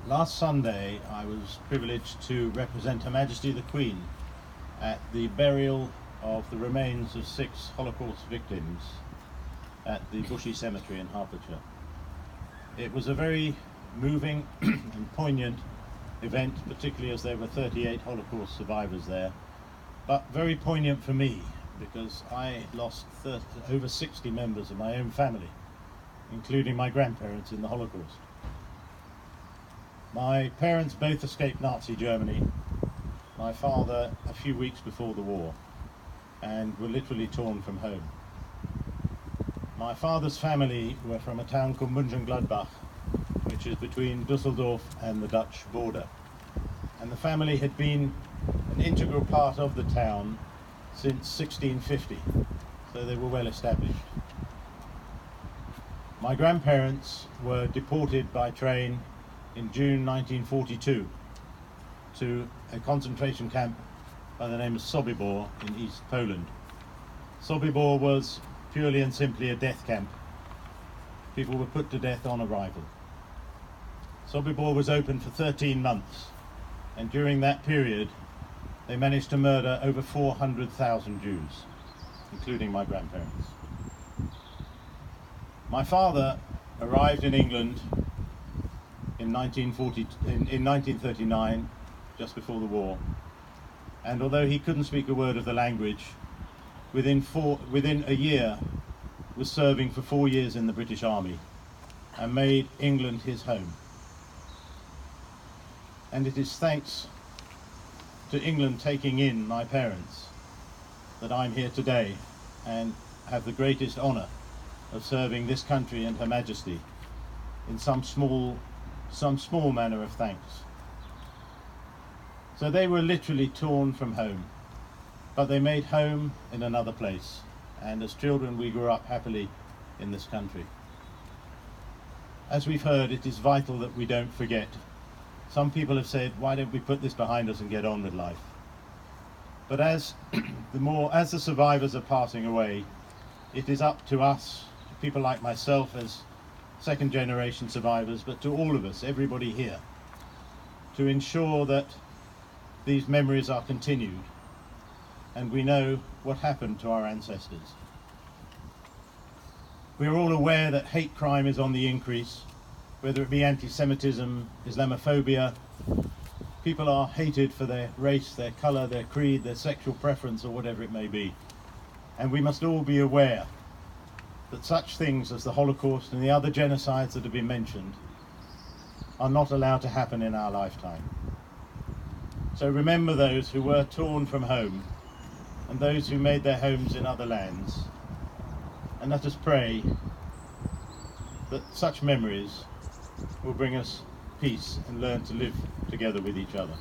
Last Sunday I was privileged to represent Her Majesty the Queen at the burial of the remains of 6 Holocaust victims at the Bushey Cemetery in Hertfordshire. It was a very moving and poignant event, particularly as there were 38 Holocaust survivors there, but very poignant for me because I lost over 60 members of my own family, including my grandparents in the Holocaust. My parents both escaped Nazi Germany, my father a few weeks before the war, and were literally torn from home. My father's family were from a town called Mönchengladbach, which is between Düsseldorf and the Dutch border. And the family had been an integral part of the town since 1650, so they were well established. My grandparents were deported by train in June 1942 to a concentration camp by the name of Sobibor in East Poland. Sobibor was purely and simply a death camp. People were put to death on arrival. Sobibor was open for 13 months, and during that period they managed to murder over 400,000 Jews, including my grandparents. My father arrived in England in 1939, just before the war, and although he couldn't speak a word of the language, within a year was serving for 4 years in the British Army and made England his home. And it is thanks to England taking in my parents that I'm here today and have the greatest honour of serving this country and Her Majesty in some small manner of thanks. So they were literally torn from home, but they made home in another place, and as children we grew up happily in this country. As we've heard, it is vital that we don't forget. Some people have said, why don't we put this behind us and get on with life? But as the survivors are passing away, it is up to us, people like myself as second generation survivors, but to all of us, everybody here, to ensure that these memories are continued and we know what happened to our ancestors. We are all aware that hate crime is on the increase, whether it be anti-Semitism, Islamophobia. People are hated for their race, their colour, their creed, their sexual preference, or whatever it may be. And we must all be aware that such things as the Holocaust and the other genocides that have been mentioned are not allowed to happen in our lifetime. So remember those who were torn from home and those who made their homes in other lands, and let us pray that such memories will bring us peace and learn to live together with each other.